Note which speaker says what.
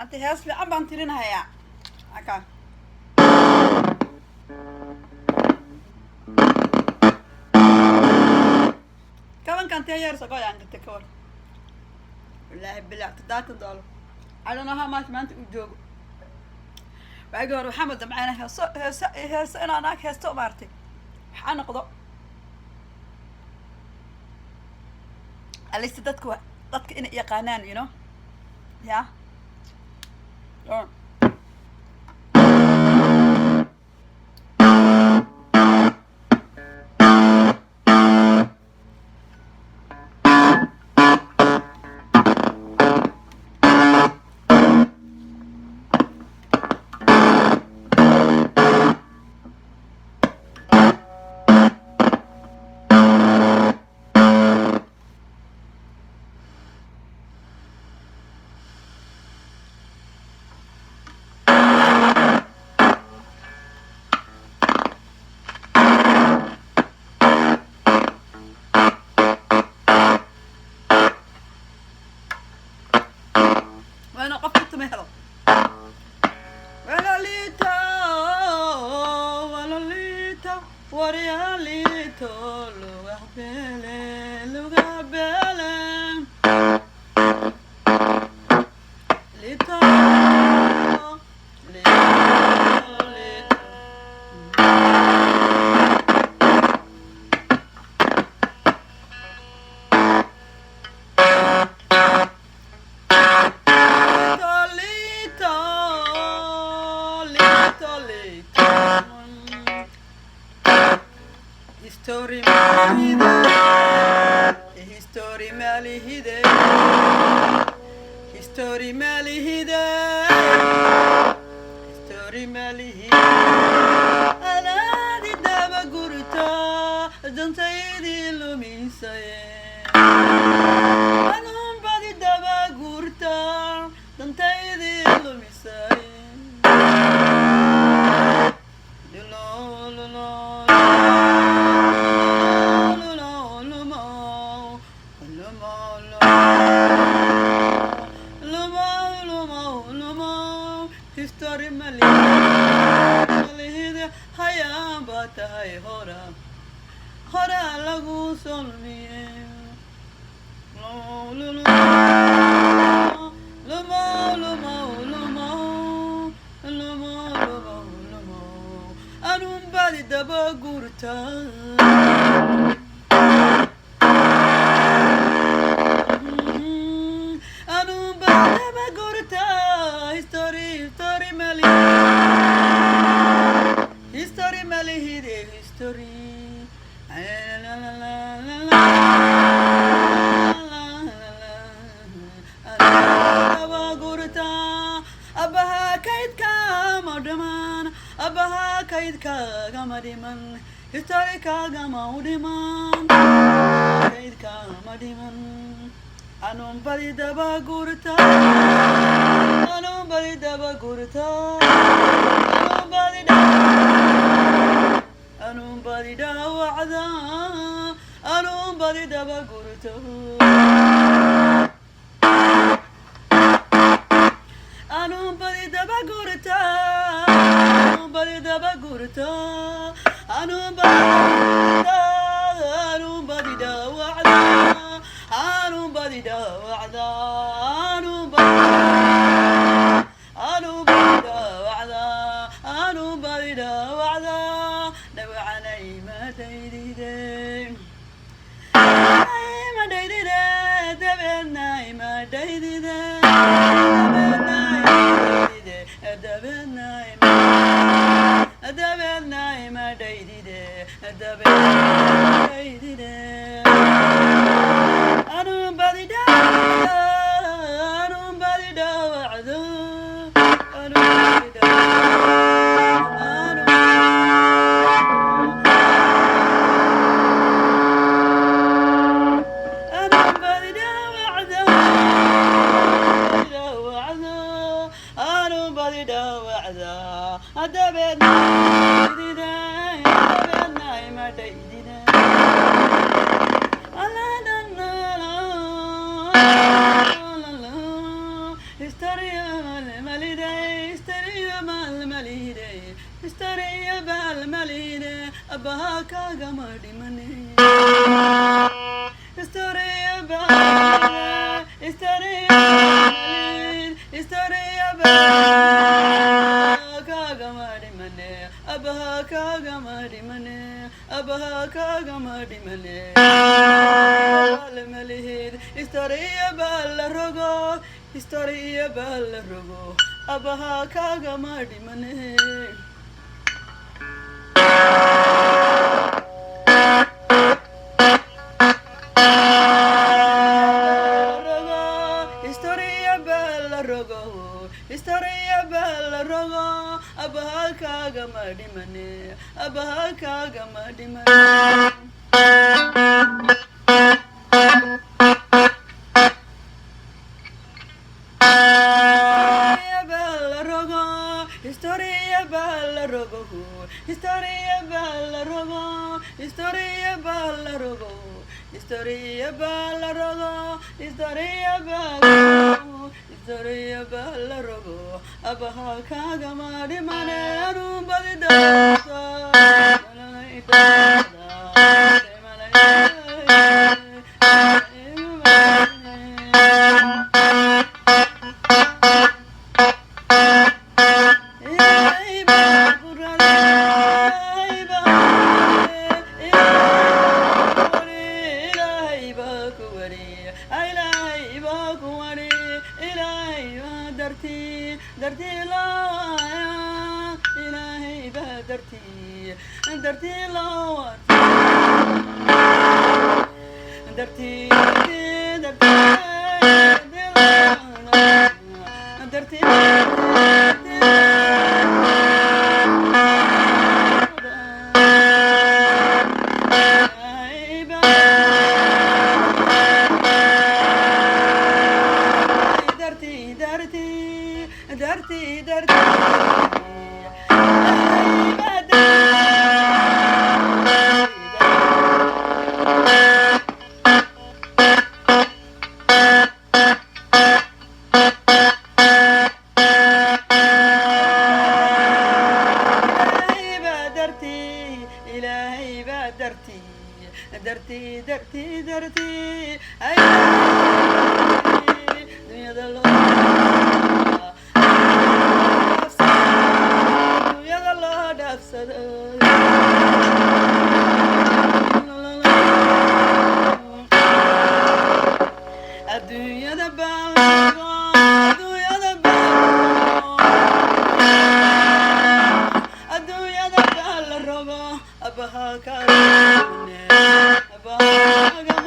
Speaker 1: أنت هاسلي أم بنترينها يا أكا كمان كان تيار سقاي عند التكور والله بالله تداك الدولار I don't know how much ما أنت وجوج بقول محمد معنا هس أنا هناك هستو مارتي حنا قضاء أليس dadka in yaqaanaan you know yeah وأنا قفلت مهرب ولا ليتا وريا ليتو لغة بيلي ليتا History مالي أنا إدaba Gurtaa dantaydii lumisay Anuun baad Idaba Gurtaa dantaydii lumisay History malihide hayaan baa tahay hora lagu solmiye Anuun baad Idaba Gurtaa History malihide history Idaba Gurtaa Abahaa kayd Kagama diman history Kagama diman kayd Kagama diman Anuun baad Idaba Gurtaa Anuun baad Idaba Gurtaa Anuun baad wacda Anuun baad Idaba Gurtaa Anuun baad Idaba Gurtaa Anuun baad Idaba Gurtaa Anuun baad Anuun baad wacda Anuun baad wacda Anuun baad wacda Anuun baad wacda نوعني ما ديدي ما ديدي دبناي ما ديدي دبناي ما ديدي أنا بدي أنا بدي وعدو أنا بدي Historia Abahaa Kagama dimane. Story about, story about Kagama dimane. Abahaa Kagama dimane. Abahaa Kagama dimane. Story about Rogo. Story about Rogo. Abahaa Kagama dimane. Abahaa Kagama dimane. Abahaa Kagama dimane. Historia bella rogo, historia bella rogo, historia bella rogo, historia bella rogo, historia bella rogo, historia bella rogo. Abahaa Kagama dimane. Anuun badida. Aduunyada Baal, Aduunyada Baal, Aduunyada Baal Rogo, Abahaa Kagama, Abahaa Kagama.